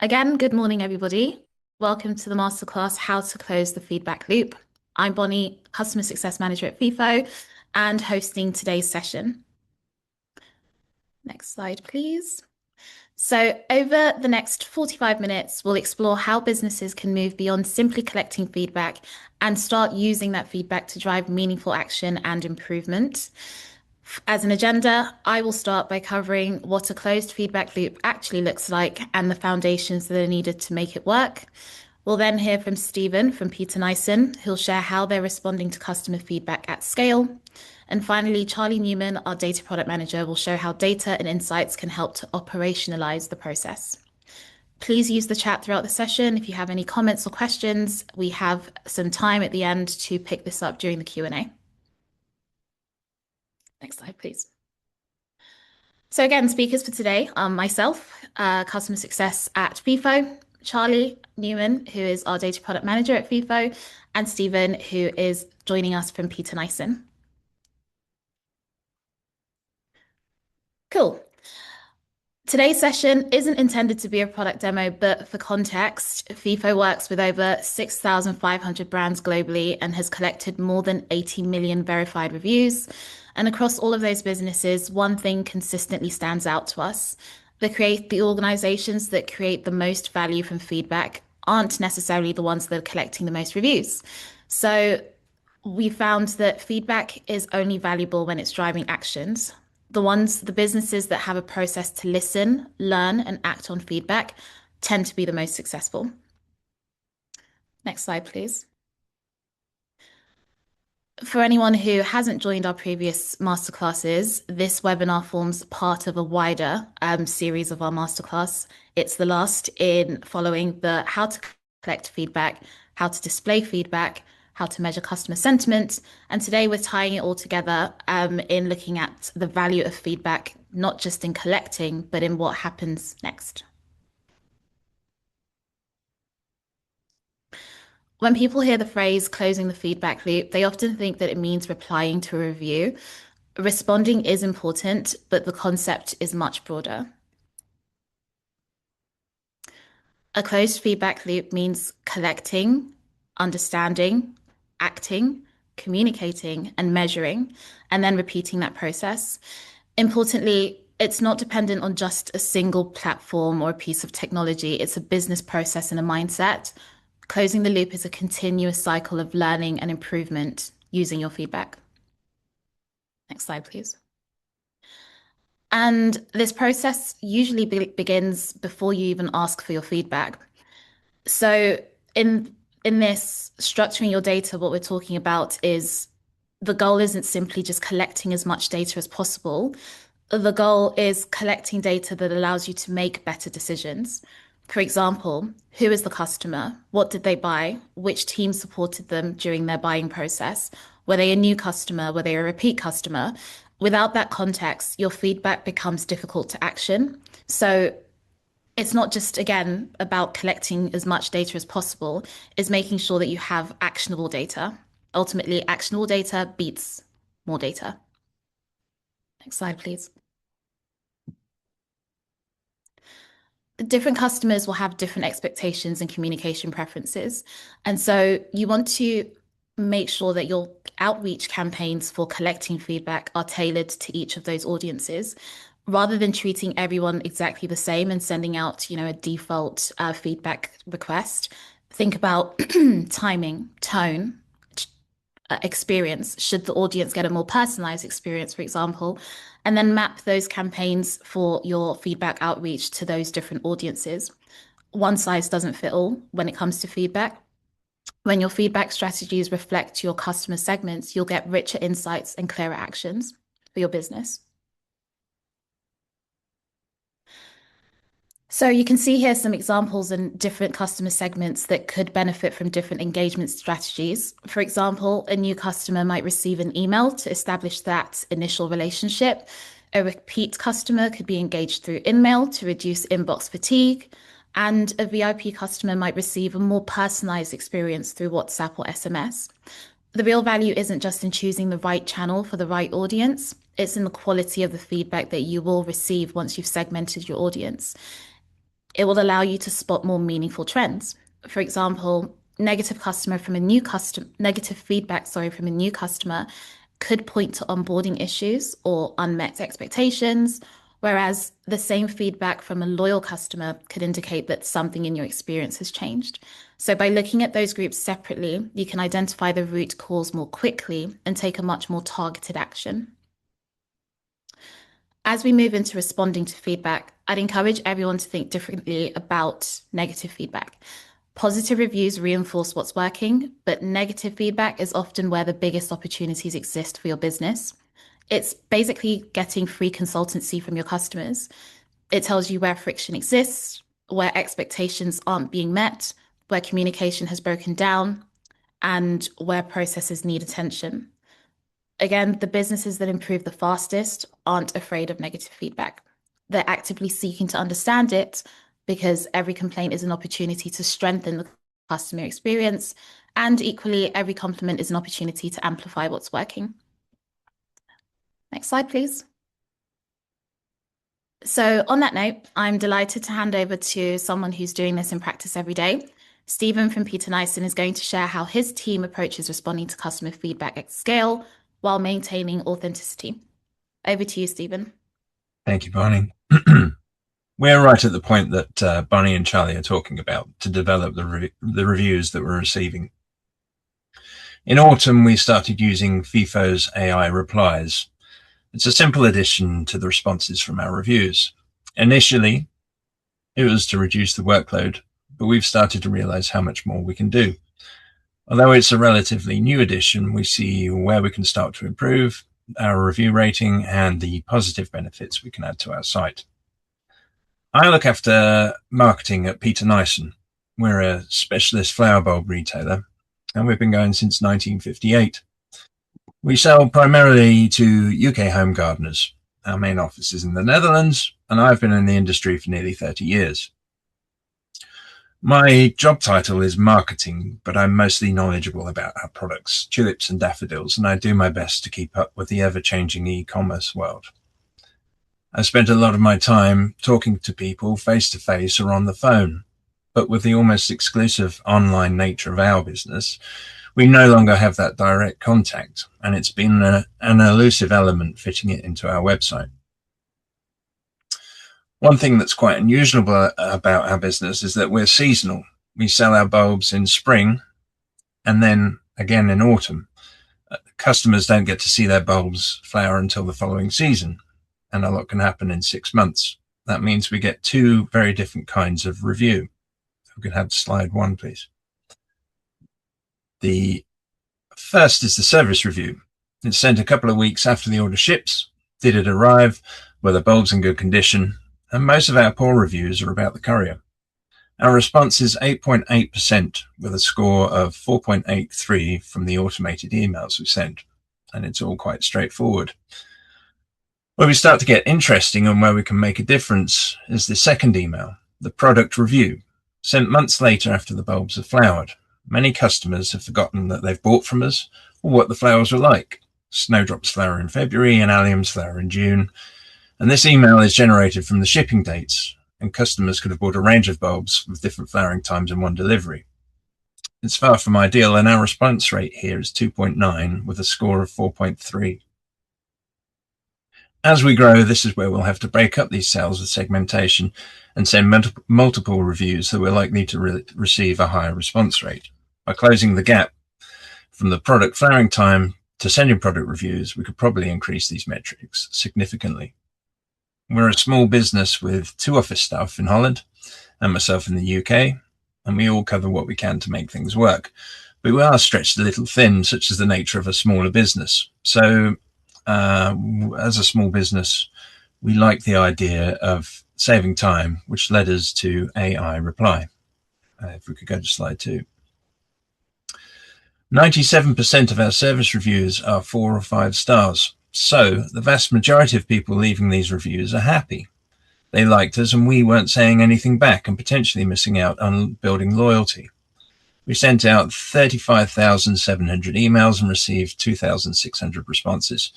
Again, good morning, everybody. Welcome to the Masterclass, How to Close the Feedback Loop. I'm Bonnie, Customer Success Manager at Feefo, and hosting today's session. Next slide, please. So, over the next 45 minutes, we'll explore how businesses can move beyond simply collecting feedback and start using that feedback to drive meaningful action and improvement. As an agenda, I will start by covering what a closed feedback loop actually looks like and the foundations that are needed to make it work. We'll then hear from Stephen from Peter Nyson, who'll share how they're responding to customer feedback at scale. And finally, Charlie Newman, our data product manager, will show how data and insights can help to operationalize the process. Please use the chat throughout the session. If you have any comments or questions, we have some time at the end to pick this up during the Q&A. Next slide, please. So again, speakers for today are myself, customer success at Feefo, Charlie Newman, who is our data product manager at Feefo, and Stephen, who is joining us from Peter Nyson. Cool. Today's session isn't intended to be a product demo, but for context, Feefo works with over 6,500 brands globally and has collected more than 80 million verified reviews. And across all of those businesses, one thing consistently stands out to us. The organizations that create the most value from feedback aren't necessarily the ones that are collecting the most reviews. So we found that feedback is only valuable when it's driving actions. The businesses that have a process to listen, learn, and act on feedback tend to be the most successful. Next slide, please. For anyone who hasn't joined our previous masterclasses, this webinar forms part of a wider series of our masterclass. It's the last in following the how to collect feedback, how to display feedback, how to measure customer sentiment. And today we're tying it all together in looking at the value of feedback, not just in collecting, but in what happens next. When people hear the phrase closing the feedback loop, they often think that it means replying to a review. Responding is important, but the concept is much broader. A closed feedback loop means collecting, understanding, acting, communicating, and measuring, and then repeating that process. Importantly, it's not dependent on just a single platform or a piece of technology. It's a business process and a mindset. Closing the loop is a continuous cycle of learning and improvement using your feedback. Next slide, please. And this process usually begins before you even ask for your feedback. So in this structuring your data, what we're talking about is the goal isn't simply just collecting as much data as possible. The goal is collecting data that allows you to make better decisions. For example, who is the customer? What did they buy? Which team supported them during their buying process? Were they a new customer? Were they a repeat customer? Without that context, your feedback becomes difficult to action. So it's not just, again, about collecting as much data as possible, is making sure that you have actionable data. Ultimately, actionable data beats more data. Next slide, please. Different customers will have different expectations and communication preferences. And so you want to make sure that your outreach campaigns for collecting feedback are tailored to each of those audiences, rather than treating everyone exactly the same and sending out, a default feedback request. Think about timing, tone, experience. Should the audience get a more personalized experience, for example, and then map those campaigns for your feedback outreach to those different audiences. One size doesn't fit all when it comes to feedback. When your feedback strategies reflect your customer segments, you'll get richer insights and clearer actions for your business. So you can see here some examples in different customer segments that could benefit from different engagement strategies. For example, a new customer might receive an email to establish that initial relationship. A repeat customer could be engaged through InMail to reduce inbox fatigue. And a VIP customer might receive a more personalized experience through WhatsApp or SMS. The real value isn't just in choosing the right channel for the right audience, it's in the quality of the feedback that you will receive once you've segmented your audience. It will allow you to spot more meaningful trends. For example, negative feedback, sorry, from a new customer could point to onboarding issues or unmet expectations, whereas the same feedback from a loyal customer could indicate that something in your experience has changed. So by looking at those groups separately, you can identify the root cause more quickly and take a much more targeted action. As we move into responding to feedback, I'd encourage everyone to think differently about negative feedback. Positive reviews reinforce what's working, but negative feedback is often where the biggest opportunities exist for your business. It's basically getting free consultancy from your customers. It tells you where friction exists, where expectations aren't being met, where communication has broken down, and where processes need attention. Again, the businesses that improve the fastest aren't afraid of negative feedback. They're actively seeking to understand it because every complaint is an opportunity to strengthen the customer experience. And equally, every compliment is an opportunity to amplify what's working. Next slide, please. So on that note, I'm delighted to hand over to someone who's doing this in practice every day. Stephen from Peter Nyson is going to share how his team approaches responding to customer feedback at scale while maintaining authenticity. Over to you, Stephen. Thank you, Barney. We're right at the point that Barney and Charlie are talking about to develop the reviews that we're receiving. In autumn, we started using Feefo's AI replies. It's a simple addition to the responses from our reviews. Initially, it was to reduce the workload, but we've started to realize how much more we can do. Although it's a relatively new addition, we see where we can start to improve our review rating and the positive benefits we can add to our site. I look after marketing at Peter Nyson. We're a specialist flower bulb retailer, and we've been going since 1958. We sell primarily to UK home gardeners. Our main office is in the Netherlands, and I've been in the industry for nearly 30 years. My job title is marketing, but I'm mostly knowledgeable about our products, tulips and daffodils, and I do my best to keep up with the ever-changing e-commerce world. I spent a lot of my time talking to people face-to-face or on the phone, but with the almost exclusive online nature of our business, we no longer have that direct contact, and it's been an elusive element fitting it into our website. One thing that's quite unusual about our business is that we're seasonal. We sell our bulbs in spring and then again in autumn. Customers don't get to see their bulbs flower until the following season, and a lot can happen in 6 months. That means we get two very different kinds of review. We can have slide 1, please. The first is the service review. It's sent a couple of weeks after the order ships. Did it arrive? Were the bulbs in good condition? And most of our poor reviews are about the courier. Our response is 8.8% with a score of 4.83 from the automated emails we send. And it's all quite straightforward. Where we start to get interesting and where we can make a difference is the second email, the product review, sent months later after the bulbs have flowered. Many customers have forgotten that they've bought from us or what the flowers were like. Snowdrops flower in February and alliums flower in June. And this email is generated from the shipping dates, and customers could have bought a range of bulbs with different flowering times in one delivery. It's far from ideal, and our response rate here is 2.9 with a score of 4.3. As we grow, this is where we'll have to break up these sales with segmentation and send multiple reviews that we're likely to receive a higher response rate. By closing the gap from the product flowering time to sending product reviews, we could probably increase these metrics significantly. We're a small business with 2 office staff in Holland and myself in the UK, and we all cover what we can to make things work. But we are stretched a little thin, such as the nature of a smaller business. So as a small business, we like the idea of saving time, which led us to AI reply. If we could go to slide 2. 97% of our service reviews are 4 or 5 stars. So the vast majority of people leaving these reviews are happy. They liked us and we weren't saying anything back and potentially missing out on building loyalty. We sent out 35,700 emails and received 2,600 responses,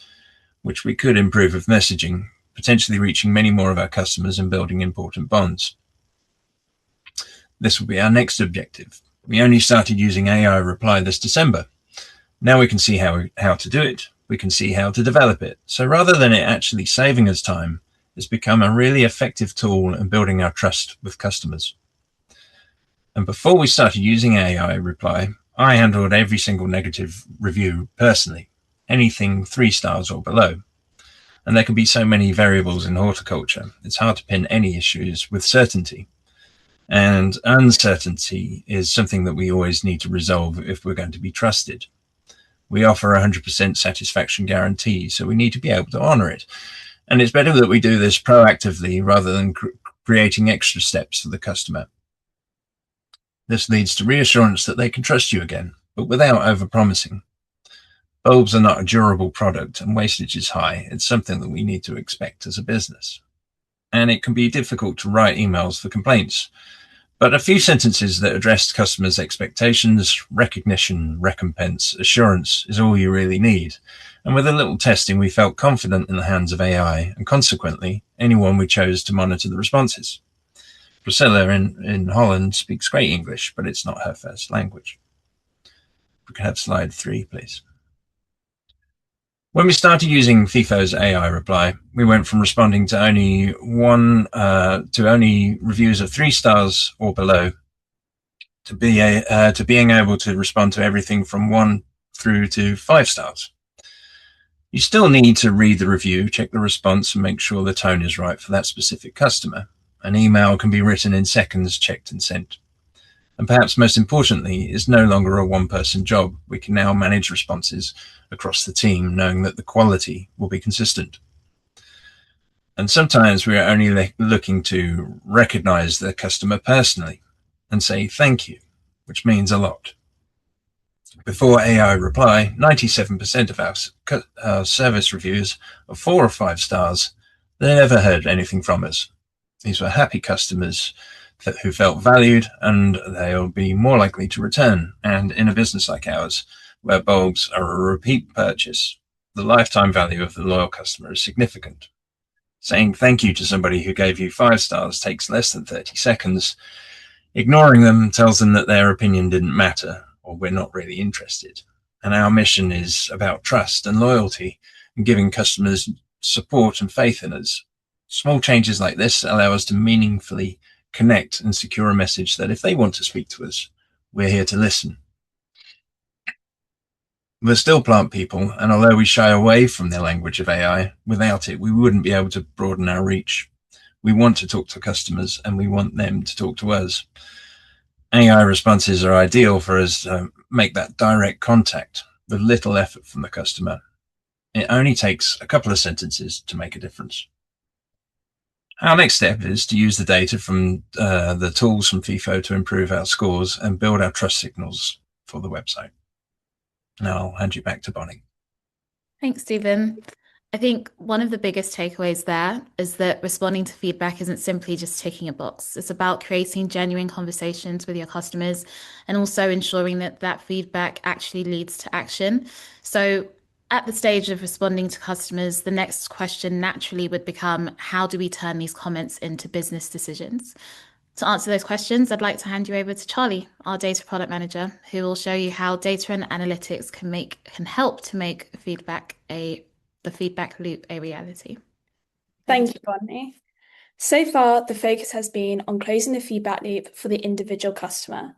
which we could improve with messaging, potentially reaching many more of our customers and building important bonds. This will be our next objective. We only started using AI reply this December. Now we can see how to do it. We can see how to develop it. So rather than it actually saving us time, it's become a really effective tool in building our trust with customers. And before we started using AI reply, I handled every single negative review personally, anything 3 stars or below. And there can be so many variables in horticulture, it's hard to pin any issues with certainty. And uncertainty is something that we always need to resolve if we're going to be trusted. We offer a 100% satisfaction guarantee, so we need to be able to honor it. And it's better that we do this proactively rather than creating extra steps for the customer. This leads to reassurance that they can trust you again, but without overpromising. Bulbs are not a durable product and wastage is high. It's something that we need to expect as a business. And it can be difficult to write emails for complaints. But a few sentences that address customers' expectations, recognition, recompense, assurance is all you really need. And with a little testing, we felt confident in the hands of AI and consequently anyone we chose to monitor the responses. Priscilla in Holland speaks great English, but it's not her first language. We can have slide 3, please. When we started using Feefo's AI reply, we went from responding to only reviews of 3 stars or below to being able to respond to everything from 1 through to 5 stars. You still need to read the review, check the response, and make sure the tone is right for that specific customer. An email can be written in seconds, checked and sent. And perhaps most importantly, it's no longer a one-person job. We can now manage responses across the team, knowing that the quality will be consistent. And sometimes we are only looking to recognize the customer personally and say thank you, which means a lot. Before AI reply, 97% of our service reviews of 4 or 5 stars, they never heard anything from us. These were happy customers who felt valued, and they'll be more likely to return. And in a business like ours, where bulbs are a repeat purchase, the lifetime value of the loyal customer is significant. Saying thank you to somebody who gave you 5 stars takes less than 30 seconds. Ignoring them tells them that their opinion didn't matter, or we're not really interested. And our mission is about trust and loyalty and giving customers support and faith in us. Small changes like this allow us to meaningfully connect and secure a message that if they want to speak to us, we're here to listen. We're still plant people, and although we shy away from the language of AI, without it, we wouldn't be able to broaden our reach. We want to talk to customers, and we want them to talk to us. AI responses are ideal for us to make that direct contact with little effort from the customer. It only takes a couple of sentences to make a difference. Our next step is to use the data from the tools from Feefo to improve our scores and build our trust signals for the website. Now I'll hand you back to Bonnie. Thanks, Stephen. I think one of the biggest takeaways there is that responding to feedback isn't simply just ticking a box. It's about creating genuine conversations with your customers and also ensuring that that feedback actually leads to action. So, at the stage of responding to customers, the next question naturally would become, how do we turn these comments into business decisions? To answer those questions, I'd like to hand you over to Charlie, our data product manager, who will show you how data and analytics can help to make the feedback loop a reality. Thank you, Bonnie. So far, the focus has been on closing the feedback loop for the individual customer.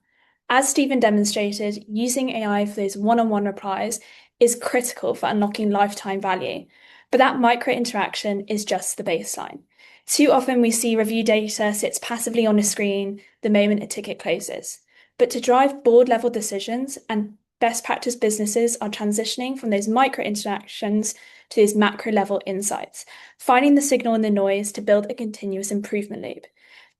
As Stephen demonstrated, using AI for those one-on-one replies is critical for unlocking lifetime value, but that micro interaction is just the baseline. Too often we see review data sits passively on a screen the moment a ticket closes. But to drive board level decisions, and best practice businesses are transitioning from those micro interactions to those macro level insights, finding the signal in the noise to build a continuous improvement loop.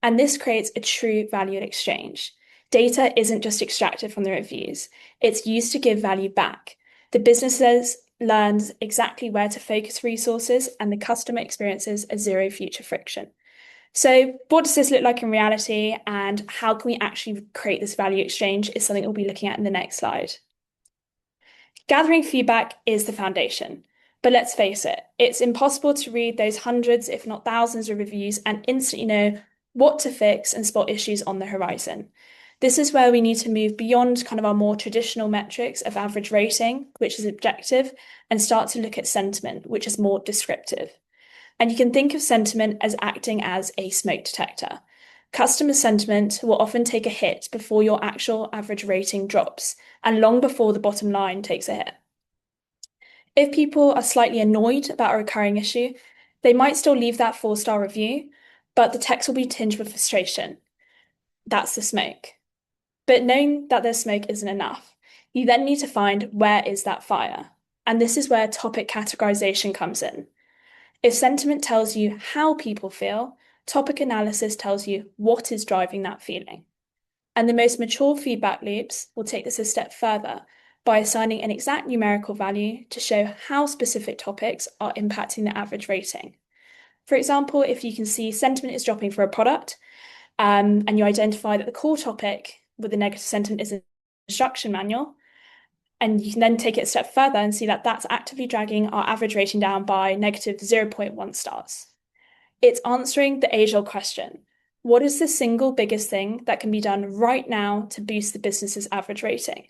And this creates a true value exchange. Data isn't just extracted from the reviews, it's used to give value back. The businesses learns exactly where to focus resources, and the customer experiences a zero future friction. So what does this look like in reality, and how can we actually create this value exchange is something we'll be looking at in the next slide. Gathering feedback is the foundation, but let's face it, it's impossible to read those hundreds, if not thousands of reviews and instantly know what to fix, and spot issues on the horizon. This is where we need to move beyond kind of our more traditional metrics of average rating, which is objective, and start to look at sentiment, which is more descriptive. And you can think of sentiment as acting as a smoke detector. Customer sentiment will often take a hit before your actual average rating drops, and long before the bottom line takes a hit. If people are slightly annoyed about a recurring issue, they might still leave that 4-star review, but the text will be tinged with frustration. That's the smoke. But knowing that there's smoke isn't enough. You then need to find where is that fire. And this is where topic categorization comes in. If sentiment tells you how people feel, topic analysis tells you what is driving that feeling. And the most mature feedback loops will take this a step further by assigning an exact numerical value to show how specific topics are impacting the average rating. For example, if you can see sentiment is dropping for a product, and you identify that the core topic with the negative sentiment is an instruction manual, and you can then take it a step further and see that that's actively dragging our average rating down by negative 0.1 stars. It's answering the age-old question: what is the single biggest thing that can be done right now to boost the business's average rating?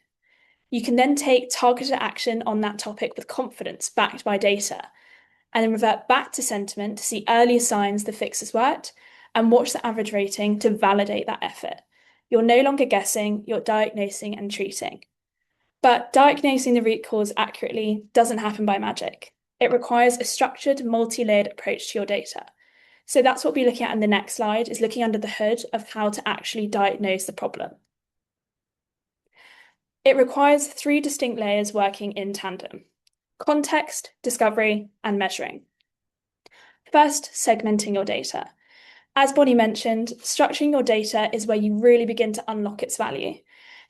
You can then take targeted action on that topic with confidence backed by data, and then revert back to sentiment to see earlier signs the fix has worked, and watch the average rating to validate that effort. You're no longer guessing, you're diagnosing and treating. But diagnosing the root cause accurately doesn't happen by magic. It requires a structured, multi-layered approach to your data. So that's what we'll be looking at in the next slide, is looking under the hood of how to actually diagnose the problem. It requires 3 distinct layers working in tandem: context, discovery, and measuring. First, segmenting your data. As Bonnie mentioned, structuring your data is where you really begin to unlock its value.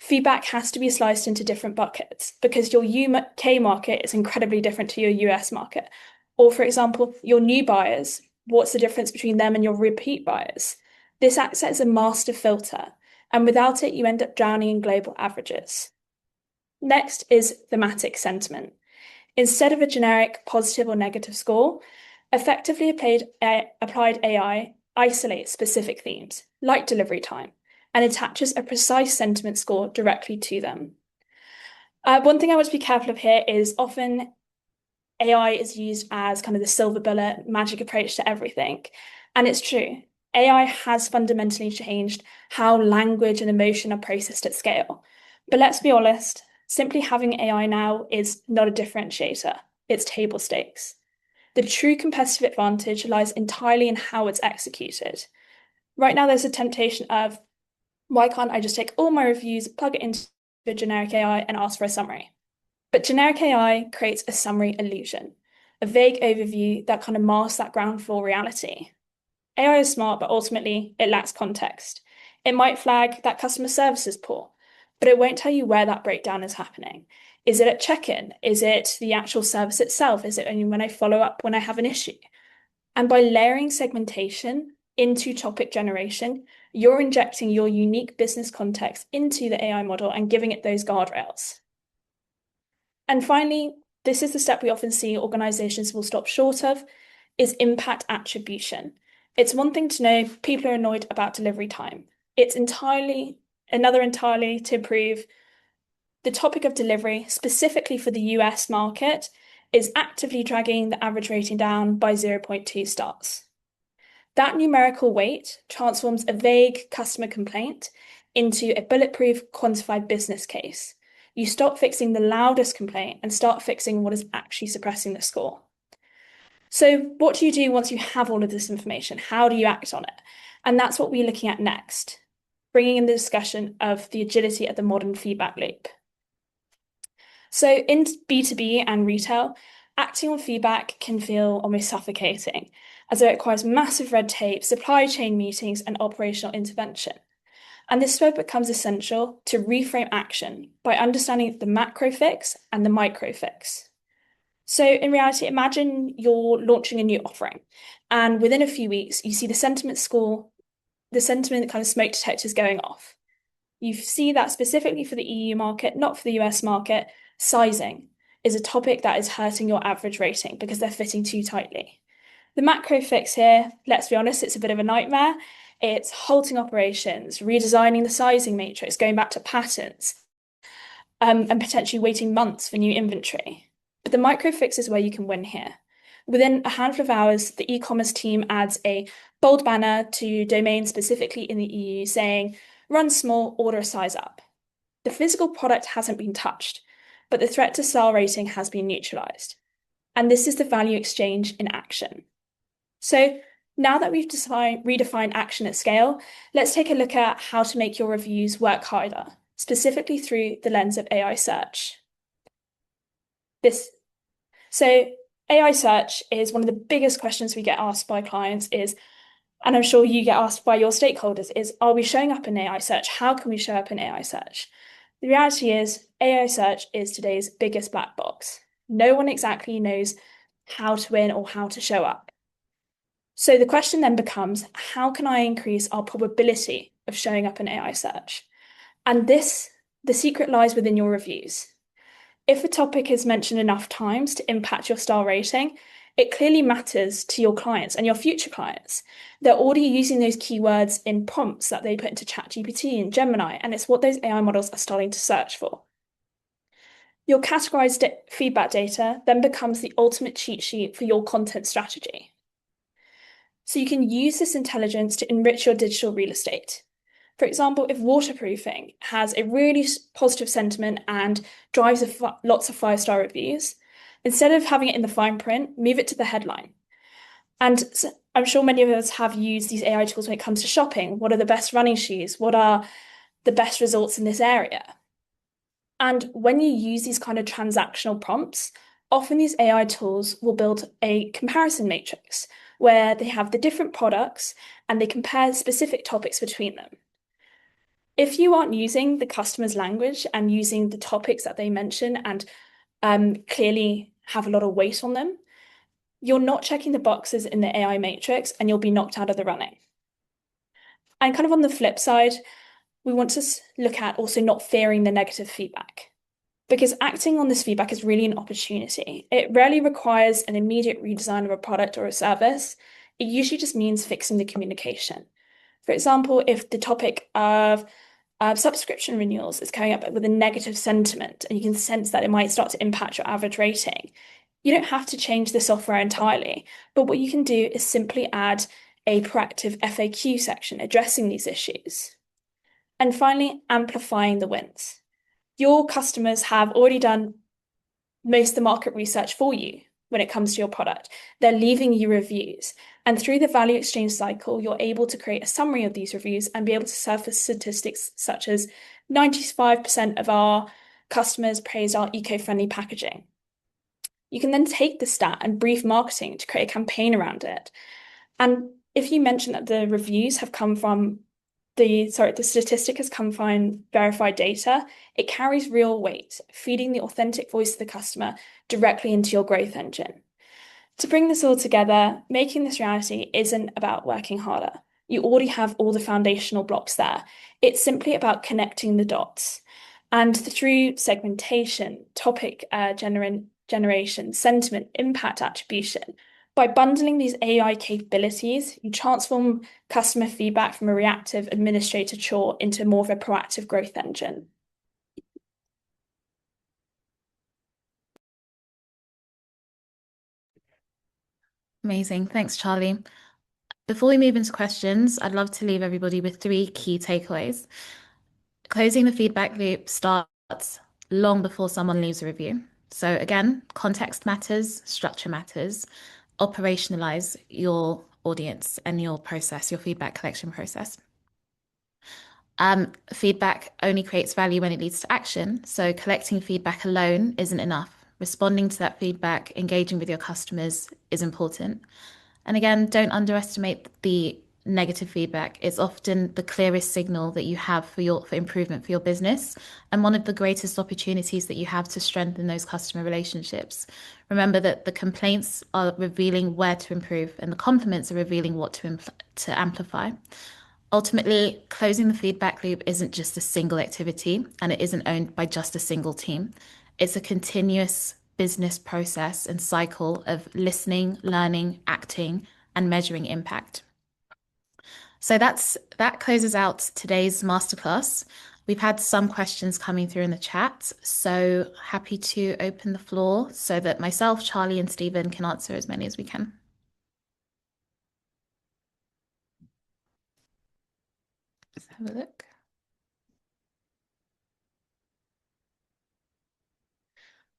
Feedback has to be sliced into different buckets because your UK market is incredibly different to your US market. Or, for example, your new buyers, what's the difference between them and your repeat buyers? This acts as a master filter, and without it, you end up drowning in global averages. Next is thematic sentiment. Instead of a generic positive or negative score, effectively applied AI isolates specific themes, like delivery time, and attaches a precise sentiment score directly to them. One thing I want to be careful of here is often AI is used as kind of the silver bullet magic approach to everything. And it's true. AI has fundamentally changed how language and emotion are processed at scale. But let's be honest, simply having AI now is not a differentiator. It's table stakes. The true competitive advantage lies entirely in how it's executed. Right now, there's a temptation of, why can't I just take all my reviews, plug it into a generic AI, and ask for a summary? But generic AI creates a summary illusion, a vague overview that kind of masks that ground floor reality. AI is smart, but ultimately it lacks context. It might flag that customer service is poor, but it won't tell you where that breakdown is happening. Is it at check-in? Is it the actual service itself? Is it only when I follow up when I have an issue? And by layering segmentation into topic generation, you're injecting your unique business context into the AI model and giving it those guardrails. And finally, this is the step we often see organizations will stop short of, is impact attribution. It's one thing to know people are annoyed about delivery time. It's another entirely to prove the topic of delivery, specifically for the US market, is actively dragging the average rating down by 0.2 stars. That numerical weight transforms a vague customer complaint into a bulletproof, quantified business case. You stop fixing the loudest complaint and start fixing what is actually suppressing the score. So what do you do once you have all of this information? How do you act on it? And that's what we're looking at next, bringing in the discussion of the agility of the modern feedback loop. So in B2B and retail, acting on feedback can feel almost suffocating, as it requires massive red tape, supply chain meetings, and operational intervention. And this is where it becomes essential to reframe action by understanding the macro fix and the micro fix. So in reality, imagine you're launching a new offering, and within a few weeks, you see the sentiment kind of smoke detectors going off. You see that specifically for the EU market, not for the US market, sizing is a topic that is hurting your average rating because they're fitting too tightly. The macro fix here, let's be honest, it's a bit of a nightmare. It's halting operations, redesigning the sizing matrix, going back to patterns, and potentially waiting months for new inventory. But the micro fix is where you can win here. Within a handful of hours, the e-commerce team adds a bold banner to domains specifically in the EU saying, run small, order a size up. The physical product hasn't been touched, but the threat to sale rating has been neutralized. And this is the value exchange in action. So now that we've redefined action at scale, let's take a look at how to make your reviews work harder, specifically through the lens of AI search. So AI search is one of the biggest questions we get asked by clients is, and I'm sure you get asked by your stakeholders, is, are we showing up in AI search? How can we show up in AI search? The reality is AI search is today's biggest black box. No one exactly knows how to win or how to show up. So the question then becomes, how can I increase our probability of showing up in AI search? And the secret lies within your reviews. If a topic is mentioned enough times to impact your star rating, it clearly matters to your clients and your future clients. They're already using those keywords in prompts that they put into ChatGPT and Gemini, and it's what those AI models are starting to search for. Your categorized feedback data then becomes the ultimate cheat sheet for your content strategy. So you can use this intelligence to enrich your digital real estate. For example, if waterproofing has a really positive sentiment and drives lots of 5-star reviews, instead of having it in the fine print, move it to the headline. And I'm sure many of us have used these AI tools when it comes to shopping. What are the best running shoes? What are the best results in this area? And when you use these kind of transactional prompts, often these AI tools will build a comparison matrix where they have the different products and they compare specific topics between them. If you aren't using the customer's language and using the topics that they mention and clearly have a lot of weight on them, you're not checking the boxes in the AI matrix and you'll be knocked out of the running. And kind of on the flip side, we want to look at also not fearing the negative feedback, because acting on this feedback is really an opportunity. It rarely requires an immediate redesign of a product or a service. It usually just means fixing the communication. For example, if the topic of subscription renewals is coming up with a negative sentiment and you can sense that it might start to impact your average rating, you don't have to change the software entirely, but what you can do is simply add a proactive FAQ section addressing these issues. And finally, amplifying the wins. Your customers have already done most of the market research for you when it comes to your product. They're leaving you reviews. And through the value exchange cycle, you're able to create a summary of these reviews and be able to surface statistics such as 95% of our customers praised our eco-friendly packaging. You can then take the stat and brief marketing to create a campaign around it. And if you mention that the reviews have come from the statistic has come from verified data, it carries real weight, feeding the authentic voice of the customer directly into your growth engine. To bring this all together, making this reality isn't about working harder. You already have all the foundational blocks there. It's simply about connecting the dots. And through segmentation, topic generation, sentiment, impact attribution, by bundling these AI capabilities, you transform customer feedback from a reactive administrator chore into more of a proactive growth engine. Amazing. Thanks, Charlie. Before we move into questions, I'd love to leave everybody with 3 key takeaways. Closing the feedback loop starts long before someone leaves a review. So again, context matters, structure matters. Operationalize your audience and your process, your feedback collection process. Feedback only creates value when it leads to action. So collecting feedback alone isn't enough. Responding to that feedback, engaging with your customers is important. And again, don't underestimate the negative feedback. It's often the clearest signal that you have for improvement for your business and one of the greatest opportunities that you have to strengthen those customer relationships. Remember that the complaints are revealing where to improve and the compliments are revealing what to amplify. Ultimately, closing the feedback loop isn't just a single activity and it isn't owned by just a single team. It's a continuous business process and cycle of listening, learning, acting, and measuring impact. So that closes out today's masterclass. We've had some questions coming through in the chat, so happy to open the floor so that myself, Charlie, and Stephen can answer as many as we can. Let's have a look.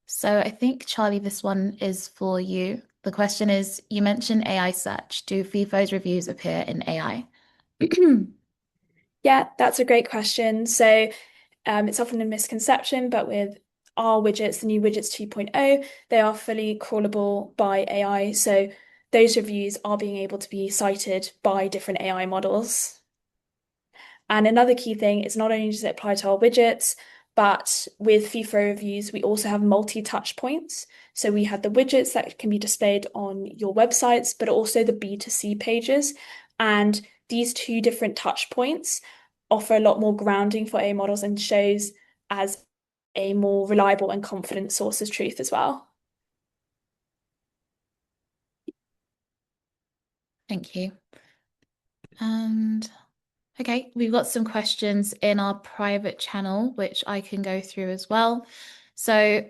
So I think, Charlie, this one is for you. The question is, you mentioned AI search. Do Feefo's reviews appear in AI? Yeah, that's a great question. So it's often a misconception, but with our widgets, the new widgets 2.0, they are fully crawlable by AI. So those reviews are being able to be cited by different AI models. And another key thing is not only does it apply to our widgets, but with Feefo reviews, we also have multi-touch points. So we have the widgets that can be displayed on your websites, but also the B2C pages. And these two different touch points offer a lot more grounding for AI models and shows as a more reliable and confident source of truth as well. Thank you. And okay, we've got some questions in our private channel, which I can go through as well. So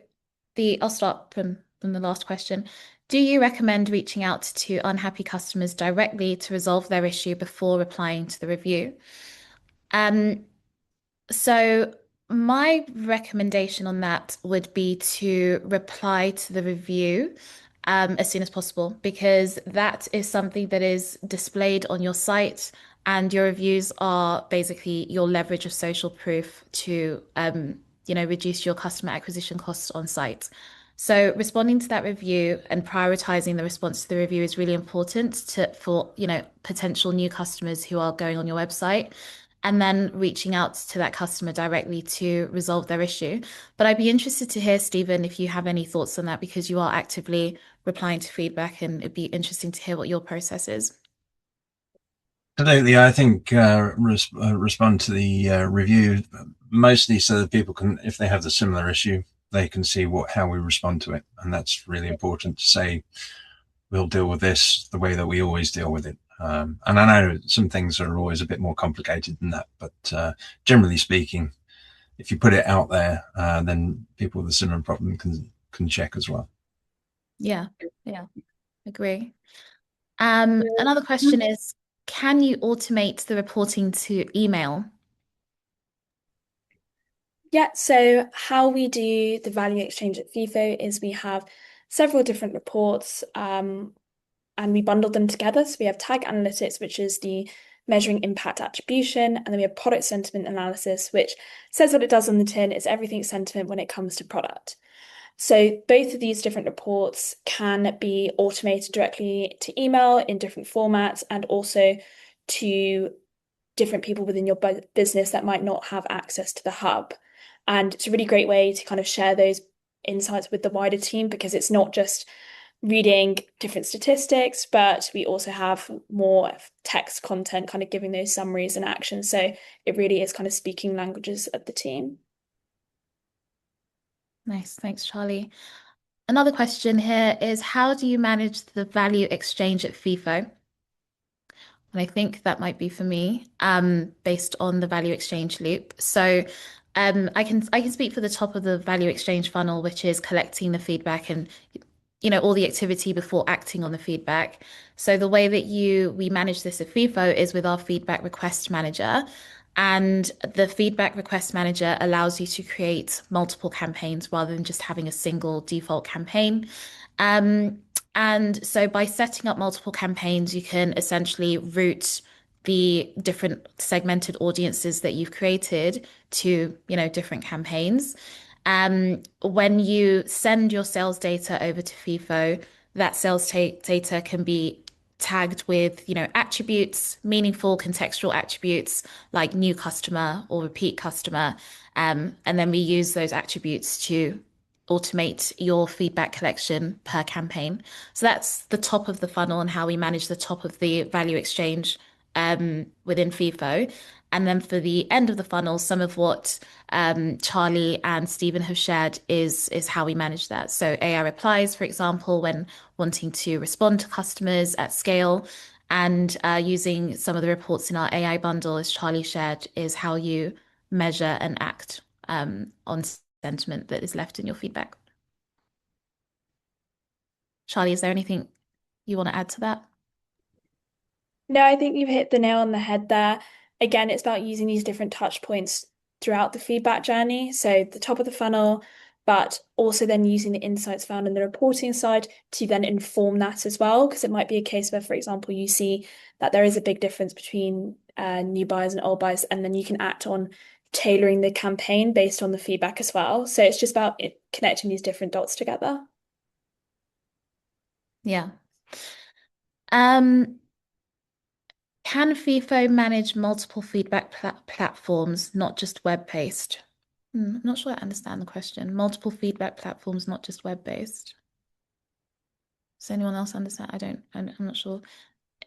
I'll start from the last question. Do you recommend reaching out to unhappy customers directly to resolve their issue before replying to the review? Um, so my recommendation on that would be to reply to the review as soon as possible, because that is something that is displayed on your site, and your reviews are basically your leverage of social proof to reduce your customer acquisition costs on site. So responding to that review and prioritizing the response to the review is really important for potential new customers who are going on your website, and then reaching out to that customer directly to resolve their issue. But I'd be interested to hear, Stephen, if you have any thoughts on that, because you are actively replying to feedback, and it'd be interesting to hear what your process is. Absolutely. I think respond to the review mostly so that people can, if they have the similar issue, they can see how we respond to it. And that's really important to say, we'll deal with this the way that we always deal with it. And I know some things are always a bit more complicated than that, but generally speaking, if you put it out there, then people with a similar problem can check as well. Yeah, yeah, agree. Another question is, can you automate the reporting to email? Yeah, so how we do the value exchange at Feefo is we have several different reports, and we bundle them together. So we have tag analytics, which is the measuring impact attribution, and then we have product sentiment analysis, which says what it does on the tin. It's everything sentiment when it comes to product. So both of these different reports can be automated directly to email in different formats, and also to different people within your business that might not have access to the hub. And it's a really great way to kind of share those insights with the wider team, because it's not just reading different statistics, but we also have more text content kind of giving those summaries and actions. So it really is kind of speaking languages of the team. Nice, thanks, Charlie. Another question here is, how do you manage the value exchange at FIFO? And I think that might be for me, based on the value exchange loop. So I can speak for the top of the value exchange funnel, which is collecting the feedback and all the activity before acting on the feedback. So the way that we manage this at FIFO is with our feedback request manager. And the feedback request manager allows you to create multiple campaigns rather than just having a single default campaign. Um, and so by setting up multiple campaigns, you can essentially route the different segmented audiences that you've created to, different campaigns. When you send your sales data over to FIFO, that sales data can be tagged with, attributes, meaningful contextual attributes like new customer or repeat customer. And then we use those attributes to automate your feedback collection per campaign. So that's the top of the funnel and how we manage the top of the value exchange within FIFO. And then for the end of the funnel, some of what Charlie and Stephen have shared is how we manage that. So AI replies, for example, when wanting to respond to customers at scale. And using some of the reports in our AI bundle, as Charlie shared, is how you measure and act on sentiment that is left in your feedback. Charlie, is there anything you want to add to that? No, I think you've hit the nail on the head there. Again, it's about using these different touch points throughout the feedback journey. So the top of the funnel, but also then using the insights found in the reporting side to then inform that as well. Because it might be a case where, for example, you see that there is a big difference between new buyers and old buyers, and then you can act on tailoring the campaign based on the feedback as well. So it's just about connecting these different dots together. Yeah. Um, can Feefo manage multiple feedback platforms, not just web-based? I'm not sure I understand the question. Multiple feedback platforms, not just web-based. Does anyone else understand? I'm not sure.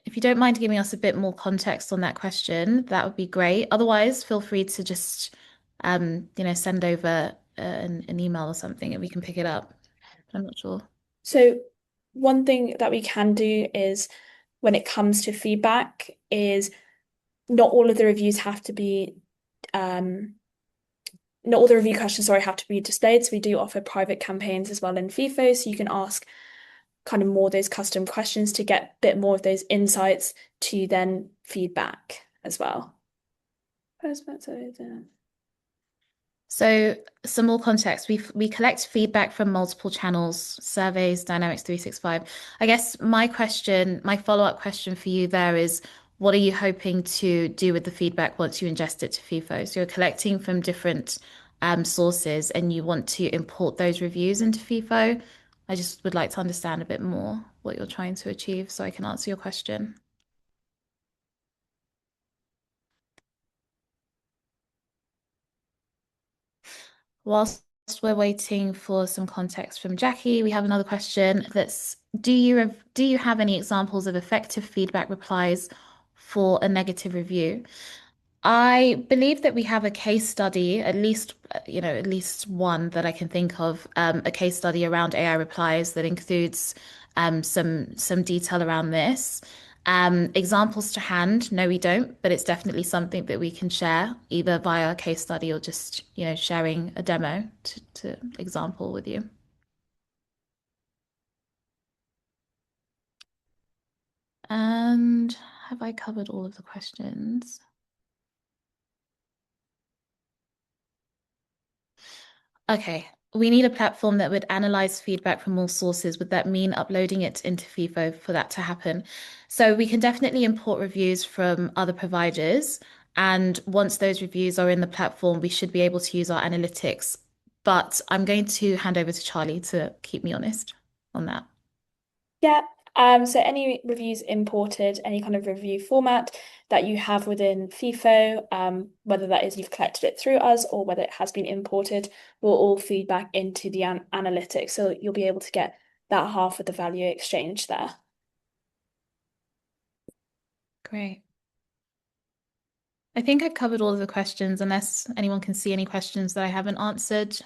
If you don't mind giving us a bit more context on that question, that would be great. Otherwise, feel free to just, send over an email or something and we can pick it up. I'm not sure. So one thing that we can do is when it comes to feedback is not all of the reviews have to be not all the review questions, sorry, have to be displayed. So we do offer private campaigns as well in Feefo. So you can ask kind of more those custom questions to get a bit more of those insights to then feedback as well. So some more context. We collect feedback from multiple channels, surveys, Dynamics 365. I guess my follow-up question for you there is, what are you hoping to do with the feedback once you ingest it to FIFO? So you're collecting from different sources and you want to import those reviews into FIFO. I just would like to understand a bit more what you're trying to achieve so I can answer your question. Whilst we're waiting for some context from Jackie, we have another question that's, do you have any examples of effective feedback replies for a negative review? I believe that we have a case study, at least one that I can think of, a case study around AI replies that includes some detail around this. Examples to hand, no, we don't, but it's definitely something that we can share either via a case study or just, sharing a demo to example with you. And have I covered all of the questions? Okay, we need a platform that would analyze feedback from all sources. Would that mean uploading it into FIFO for that to happen? So we can definitely import reviews from other providers. And once those reviews are in the platform, we should be able to use our analytics. But I'm going to hand over to Charlie to keep me honest on that. Yeah. So any reviews imported, any kind of review format that you have within FIFO, whether that is you've collected it through us or whether it has been imported, will all feed back into the analytics. So you'll be able to get that half of the value exchange there. Great. I think I've covered all of the questions, unless anyone can see any questions that I haven't answered.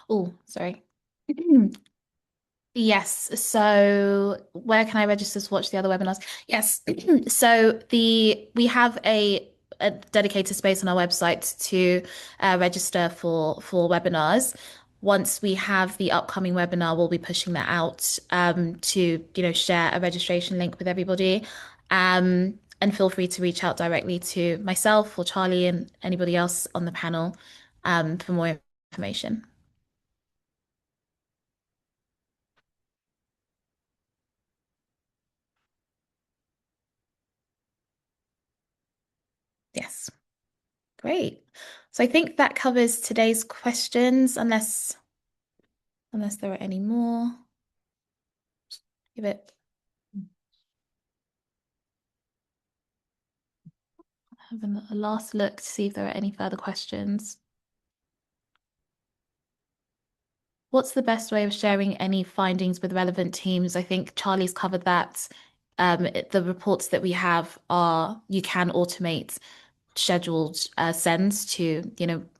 Oh, sorry. Yes. So where can I register to watch the other webinars? Yes. So we have a dedicated space on our website to register for webinars. Once we have the upcoming webinar, we'll be pushing that out to share a registration link with everybody. And feel free to reach out directly to myself or Charlie and anybody else on the panel for more information. Yes. Great. So I think that covers today's questions, unless there are any more. Give it have a last look to see if there are any further questions. What's the best way of sharing any findings with relevant teams? I think Charlie's covered that. The reports that we have are you can automate scheduled sends to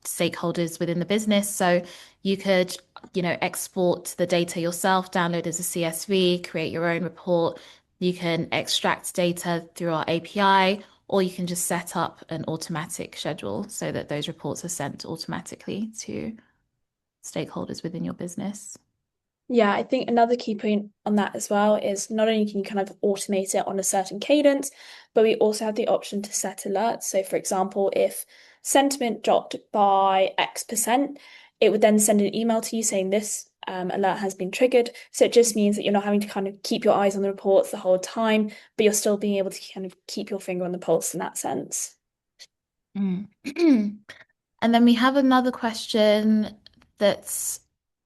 stakeholders within the business. So you could export the data yourself, download as a CSV, create your own report, You can extract data through our API, or you can just set up an automatic schedule so that those reports are sent automatically to stakeholders within your business. Yeah, I think another key point on that as well is not only can you kind of automate it on a certain cadence, but we also have the option to set alerts. So, for example, if sentiment dropped by X%, it would then send an email to you saying this alert has been triggered. So it just means that you're not having to kind of keep your eyes on the reports the whole time, but you're still being able to kind of keep your finger on the pulse in that sense. Mm. And then we have another question that's,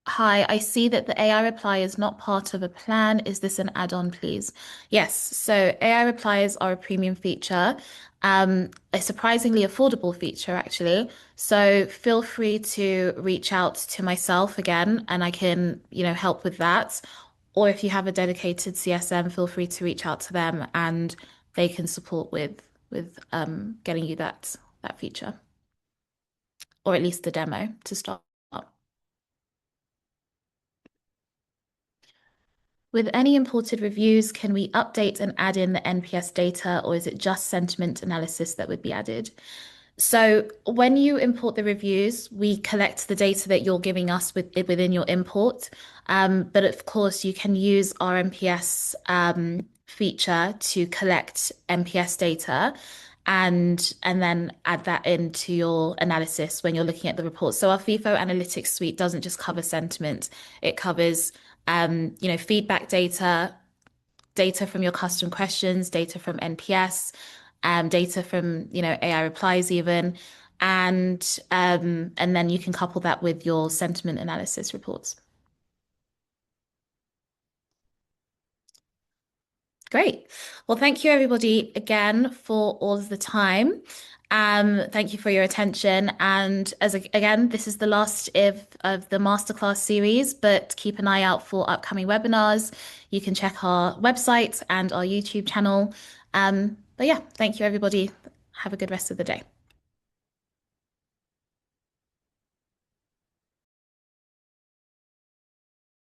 hi, I see that the AI reply is not part of a plan. Is this an add-on, please? Yes. So AI replies are a premium feature, a surprisingly affordable feature, actually. So feel free to reach out to myself again, and I can, help with that. Or if you have a dedicated CSM, feel free to reach out to them, and they can support with getting you that feature, or at least the demo to start. With any imported reviews, can we update and add in the NPS data, or is it just sentiment analysis that would be added? So when you import the reviews, we collect the data that you're giving us within your import. But of course, you can use our NPS feature to collect NPS data and then add that into your analysis when you're looking at the report. So our FIFO analytics suite doesn't just cover sentiment; it covers feedback data, data from your custom questions, data from NPS, data from, AI replies even, and then you can couple that with your sentiment analysis reports. Great. Well, thank you everybody again for all of the time. Thank you for your attention. And again, this is the last of the masterclass series, but keep an eye out for upcoming webinars. You can check our website and our YouTube channel. But yeah, thank you everybody. Have a good rest of the day.